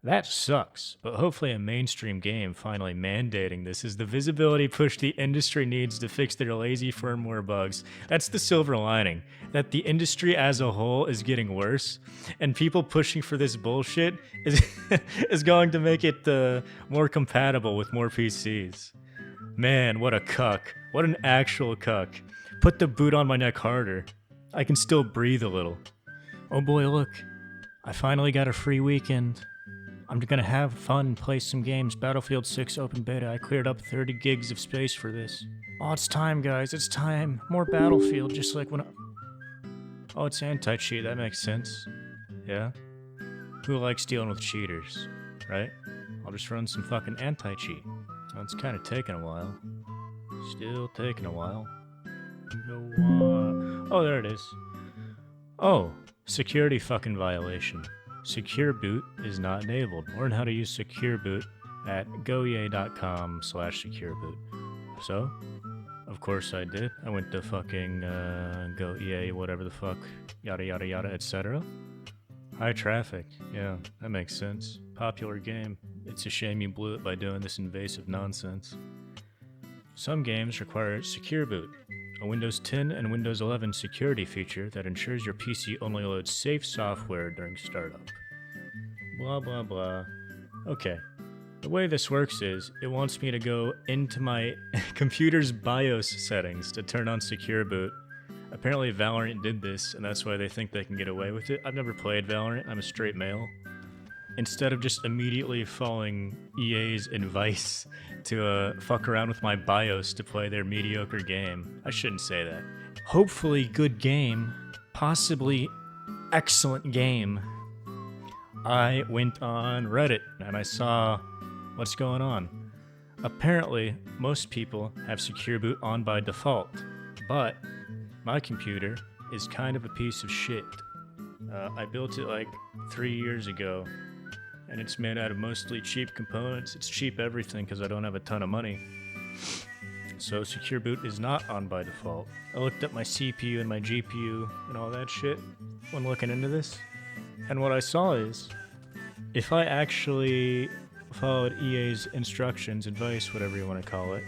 That sucks, but hopefully a mainstream game finally mandating this is the visibility push the industry needs to fix their lazy firmware bugs. That's the silver lining, that the industry as a whole is getting worse, and people pushing for this bullshit is, is going to make it more compatible with more PCs. Man, what a cuck. What an actual cuck. Put the boot on my neck harder. I can still breathe a little. Oh boy, look. I finally got a free weekend. I'm gonna have fun, play some games. Battlefield 6 open beta. I cleared up 30 gigs of space for this. Oh, it's time, guys. It's time. More Battlefield, just like when I... Oh, it's anti-cheat. That makes sense. Yeah? Who likes dealing with cheaters, right? I'll just run some fucking anti-cheat. Oh, it's kind of taking a while. Still taking a while. Oh, there it is. Oh, security fucking violation. Secure boot is not enabled. Learn how to use secure boot at goea.com/secureboot. So, of course I did. I went to fucking GoEA, whatever the fuck, yada yada yada, etc. High traffic. Yeah, that makes sense. Popular game. It's a shame you blew it by doing this invasive nonsense. Some games require secure boot, a Windows 10 and Windows 11 security feature that ensures your PC only loads safe software during startup. Blah blah blah. Okay. The way this works is, it wants me to go into my computer's BIOS settings to turn on secure boot. Apparently Valorant did this, and that's why they think they can get away with it. I've never played Valorant, I'm a straight male. Instead of just immediately following EA's advice to fuck around with my BIOS to play their mediocre game. I shouldn't say that. Hopefully good game, possibly excellent game. I went on Reddit and I saw what's going on. Apparently, most people have secure boot on by default, but my computer is kind of a piece of shit. I built it like 3 years ago, and it's made out of mostly cheap components. It's cheap everything because I don't have a ton of money. So secure boot is not on by default. I looked up my CPU and my GPU and all that shit when looking into this, and what I saw is, if I actually followed EA's instructions, advice, whatever you want to call it,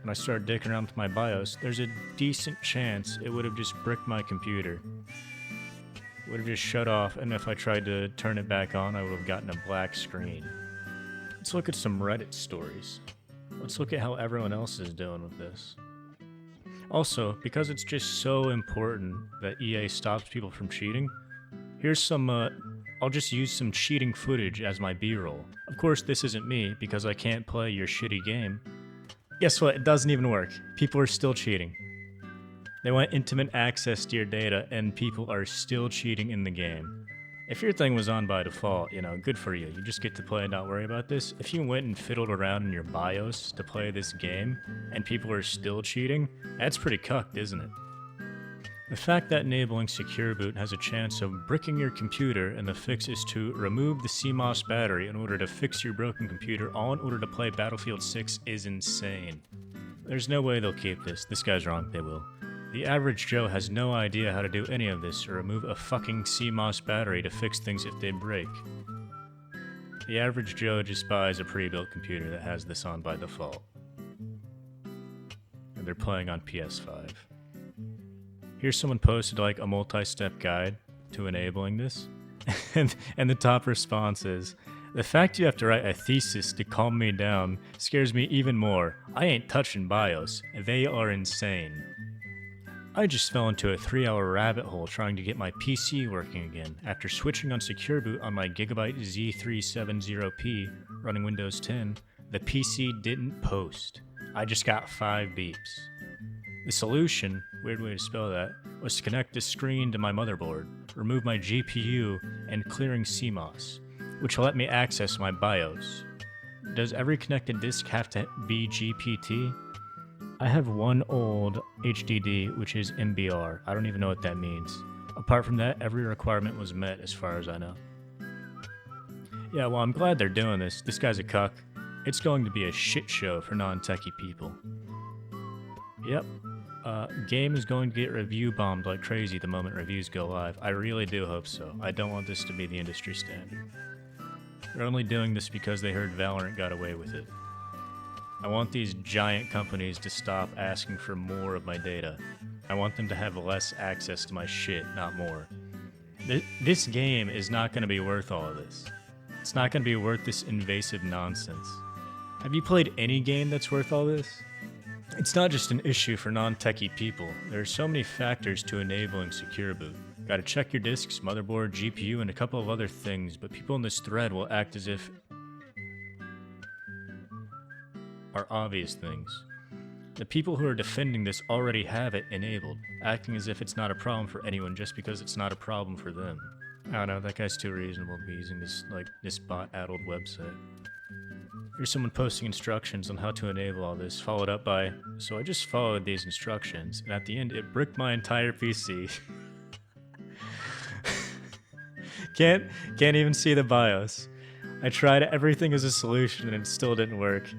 and I started dicking around with my BIOS, there's a decent chance it would have just bricked my computer. Would have just shut off, and if I tried to turn it back on, I would have gotten a black screen. Let's look at some Reddit stories. Let's look at how everyone else is doing with this. Also, because it's just so important that EA stops people from cheating, here's some, I'll just use some cheating footage as my B-roll. Of course, this isn't me, because I can't play your shitty game. Guess what? It doesn't even work. People are still cheating. They want intimate access to your data, and people are still cheating in the game. If your thing was on by default, good for you. You just get to play and not worry about this. If you went and fiddled around in your BIOS to play this game, and people are still cheating, that's pretty cucked, isn't it? The fact that enabling secure boot has a chance of bricking your computer, and the fix is to remove the CMOS battery in order to fix your broken computer, all in order to play Battlefield 6, is insane. There's no way they'll keep this. This guy's wrong, they will. The average Joe has no idea how to do any of this or remove a fucking CMOS battery to fix things if they break. The average Joe just buys a pre-built computer that has this on by default. And they're playing on PS5. Here's someone posted like a multi-step guide to enabling this, and the top response is, "The fact you have to write a thesis to calm me down scares me even more. I ain't touching BIOS. They are insane." I just fell into a 3-hour rabbit hole trying to get my PC working again after switching on secure boot on my Gigabyte Z370P running Windows 10. The PC didn't post. I just got 5 beeps. The solution, weird way to spell that, was to connect the screen to my motherboard, remove my GPU, and clearing CMOS, which will let me access my BIOS. Does every connected disk have to be GPT? I have one old HDD, which is MBR. I don't even know what that means. Apart from that, every requirement was met as far as I know. Yeah, well, I'm glad they're doing this. This guy's a cuck. It's going to be a shit show for non-techie people. Yep. Game is going to get review bombed like crazy the moment reviews go live. I really do hope so. I don't want this to be the industry standard. They're only doing this because they heard Valorant got away with it. I want these giant companies to stop asking for more of my data. I want them to have less access to my shit, not more. This game is not going to be worth all of this. It's not going to be worth this invasive nonsense. Have you played any game that's worth all this? It's not just an issue for non-techie people. There are so many factors to enabling Secure Boot. Gotta check your disks, motherboard, GPU, and a couple of other things, but people in this thread will act as if are obvious things. The people who are defending this already have it enabled, acting as if it's not a problem for anyone just because it's not a problem for them. I don't know, that guy's too reasonable to be using this bot-addled website. Here's someone posting instructions on how to enable all this, followed up by, so I just followed these instructions, and at the end it bricked my entire PC. Can't even see the BIOS. I tried everything as a solution and it still didn't work.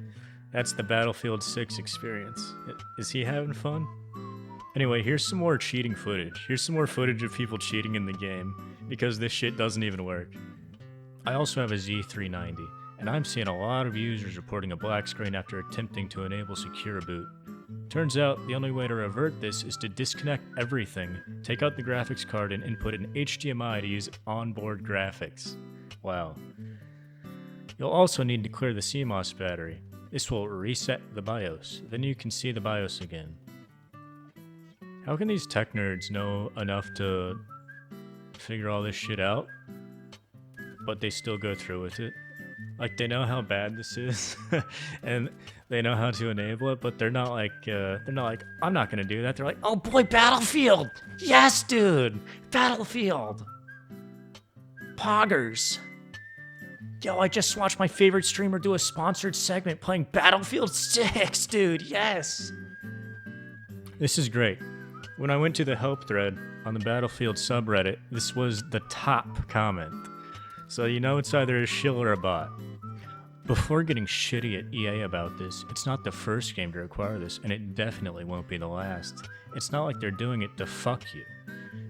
That's the Battlefield 6 experience. Is he having fun? Anyway, here's some more cheating footage. Here's some more footage of people cheating in the game, because this shit doesn't even work. I also have a Z390, and I'm seeing a lot of users reporting a black screen after attempting to enable Secure Boot. Turns out, the only way to revert this is to disconnect everything, take out the graphics card, and input an HDMI to use onboard graphics. Wow. You'll also need to clear the CMOS battery. This will reset the BIOS. Then you can see the BIOS again. How can these tech nerds know enough to figure all this shit out, but they still go through with it? Like, they know how bad this is, and they know how to enable it, but they're not like, I'm not gonna do that. They're like, oh boy, Battlefield! Yes, dude! Battlefield! Poggers! Yo, I just watched my favorite streamer do a sponsored segment playing Battlefield 6, dude, yes! This is great. When I went to the help thread on the Battlefield subreddit, this was the top comment. So you know it's either a shill or a bot. Before getting shitty at EA about this, it's not the first game to require this, and it definitely won't be the last. It's not like they're doing it to fuck you.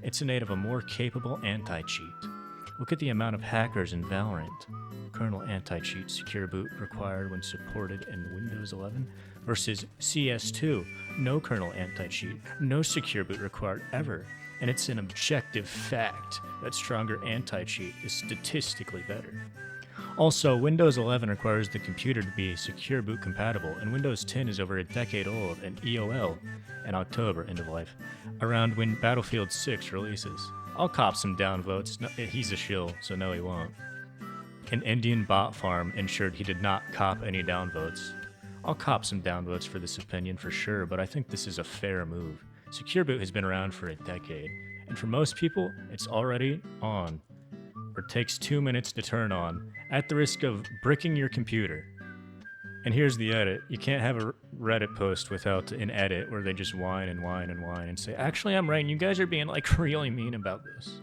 It's in aid of a more capable anti-cheat. Look at the amount of hackers in Valorant. Kernel anti-cheat Secure Boot required when supported in Windows 11 versus CS2, no kernel anti-cheat, no Secure Boot required ever. And it's an objective fact that stronger anti-cheat is statistically better. Also, Windows 11 requires the computer to be Secure Boot compatible, and Windows 10 is over a decade old, and EOL, in October, end of life, around when Battlefield 6 releases. I'll cop some downvotes. No, he's a shill, so no he won't. An Indian bot farm ensured he did not cop any downvotes. I'll cop some downvotes for this opinion for sure, but I think this is a fair move. Secure Boot has been around for a decade, and for most people, it's already on, or takes 2 minutes to turn on, at the risk of bricking your computer. And here's the edit. You can't have a Reddit post without an edit where they just whine and whine and whine and say, actually, I'm right, and you guys are being, like, really mean about this.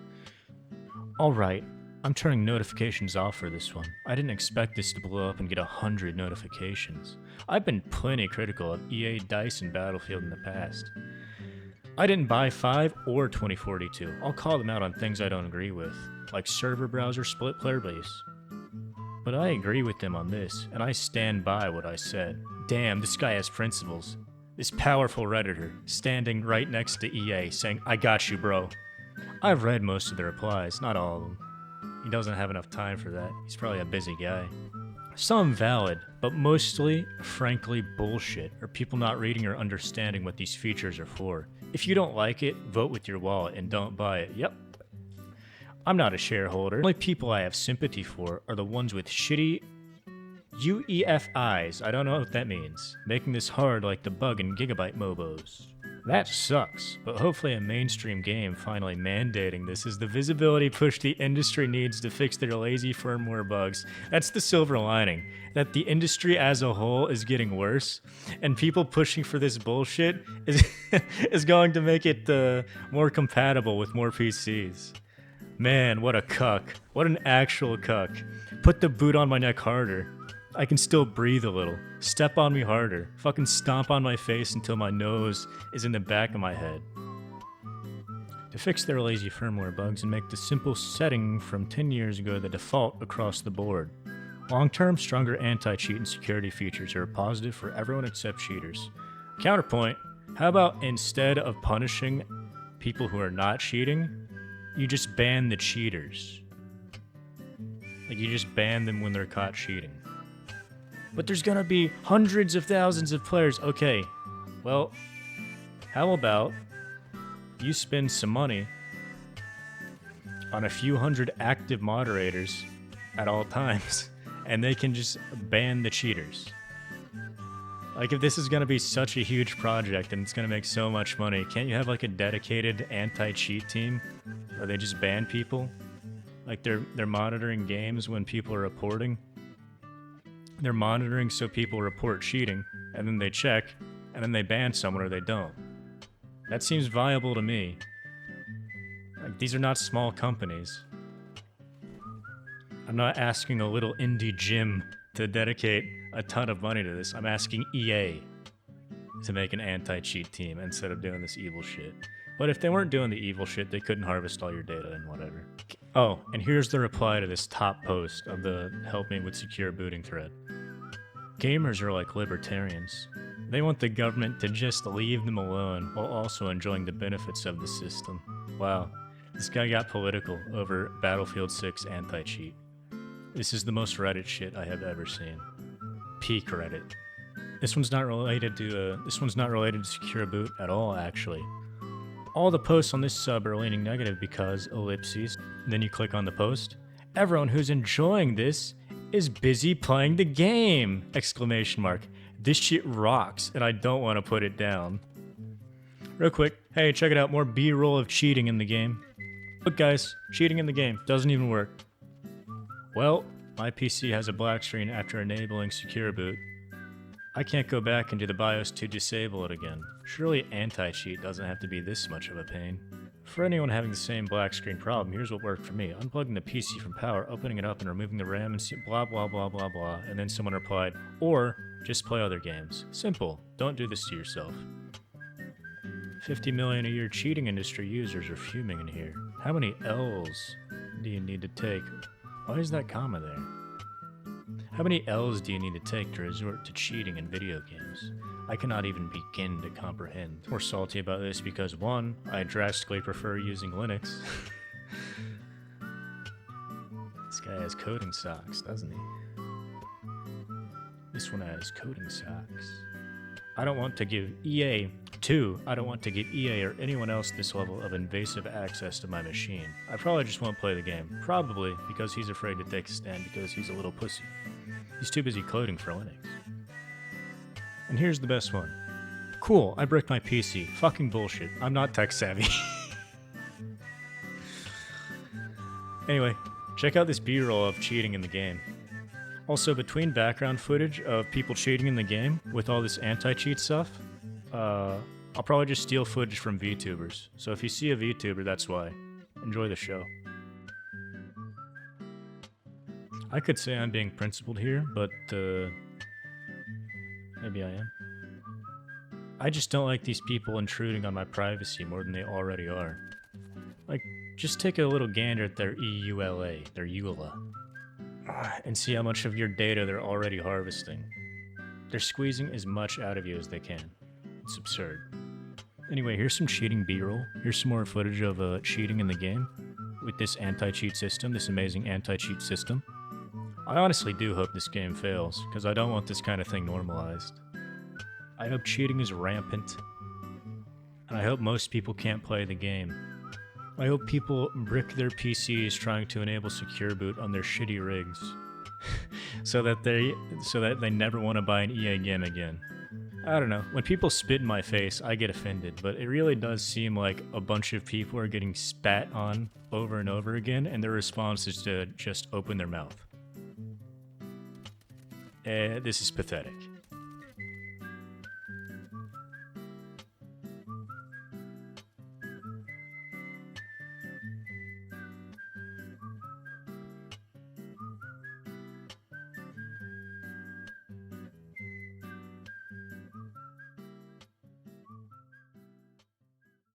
Alright, I'm turning notifications off for this one. I didn't expect this to blow up and get 100 notifications. I've been plenty critical of EA, DICE, and Battlefield in the past. I didn't buy 5 or 2042. I'll call them out on things I don't agree with, like server browser split player base. But I agree with them on this, and I stand by what I said. Damn, this guy has principles. This powerful Redditor, standing right next to EA, saying, I got you, bro. I've read most of the replies, not all of them. He doesn't have enough time for that. He's probably a busy guy. Some valid, but mostly, frankly, bullshit, or people not reading or understanding what these features are for. If you don't like it, vote with your wallet and don't buy it. Yep. I'm not a shareholder. The only people I have sympathy for are the ones with shitty UEFIs. I don't know what that means. Making this hard like the bug in Gigabyte Mobos. That sucks, but hopefully a mainstream game finally mandating this is the visibility push the industry needs to fix their lazy firmware bugs. That's the silver lining, that the industry as a whole is getting worse, and people pushing for this bullshit is going to make it more compatible with more PCs. Man, what a cuck. What an actual cuck. Put the boot on my neck harder. I can still breathe a little. Step on me harder. Fucking stomp on my face until my nose is in the back of my head. To fix their lazy firmware bugs and make the simple setting from 10 years ago the default across the board. Long-term, stronger anti-cheat and security features are a positive for everyone except cheaters. Counterpoint, how about instead of punishing people who are not cheating, you just ban the cheaters? Like, you just ban them when they're caught cheating. But there's gonna be hundreds of thousands of players. Okay, well, how about you spend some money on a few hundred active moderators at all times, and they can just ban the cheaters. Like, if this is gonna be such a huge project and it's gonna make so much money, can't you have like a dedicated anti-cheat team where they just ban people? Like, they're monitoring games when people are reporting. They're monitoring so people report cheating, and then they check, and then they ban someone or they don't. That seems viable to me. Like, these are not small companies. I'm not asking a little indie gym to dedicate a ton of money to this. I'm asking EA to make an anti-cheat team instead of doing this evil shit. But if they weren't doing the evil shit, they couldn't harvest all your data and whatever. Oh, and here's the reply to this top post of the Help Me with Secure Booting thread. Gamers are like libertarians. They want the government to just leave them alone while also enjoying the benefits of the system. Wow, this guy got political over Battlefield 6 anti-cheat. This is the most Reddit shit I have ever seen. Peak Reddit. This one's not related to Secure Boot at all, actually. All the posts on this sub are leaning negative because ellipses. Then you click on the post. Everyone who's enjoying this is busy playing the game! Exclamation mark. This shit rocks, and I don't want to put it down. Real quick, hey, check it out, more B-roll of cheating in the game. Look guys, cheating in the game, doesn't even work. Well, my PC has a black screen after enabling Secure Boot. I can't go back into the BIOS to disable it again. Surely anti-cheat doesn't have to be this much of a pain. For anyone having the same black screen problem, here's what worked for me. Unplugging the PC from power, opening it up and removing the RAM and blah blah blah blah blah. And then someone replied, or just play other games. Simple. Don't do this to yourself. 50 million a year cheating industry users are fuming in here. How many L's do you need to take? Why is that comma there? How many L's do you need to take to resort to cheating in video games? I cannot even begin to comprehend. We're salty about this because 1, I drastically prefer using Linux. This guy has coding socks, doesn't he? This one has coding socks. I don't want to give EA 2, I don't want to give EA or anyone else this level of invasive access to my machine. I probably just won't play the game. Probably because he's afraid to take a stand because he's a little pussy. He's too busy coding for Linux. And here's the best one. Cool, I bricked my PC. Fucking bullshit. I'm not tech savvy. Anyway, check out this B-roll of cheating in the game. Also, between background footage of people cheating in the game with all this anti-cheat stuff, I'll probably just steal footage from VTubers. So if you see a VTuber, that's why. Enjoy the show. I could say I'm being principled here, but maybe I am. I just don't like these people intruding on my privacy more than they already are. Like, just take a little gander at their EULA, their EULA, and see how much of your data they're already harvesting. They're squeezing as much out of you as they can. It's absurd. Anyway, here's some cheating B-roll. Here's some more footage of cheating in the game with this anti-cheat system, this amazing anti-cheat system. I honestly do hope this game fails, because I don't want this kind of thing normalized. I hope cheating is rampant, and I hope most people can't play the game. I hope people brick their PCs trying to enable Secure Boot on their shitty rigs, so that they never want to buy an EA game again. I don't know, when people spit in my face, I get offended, but it really does seem like a bunch of people are getting spat on over and over again, and their response is to just open their mouth. This is pathetic.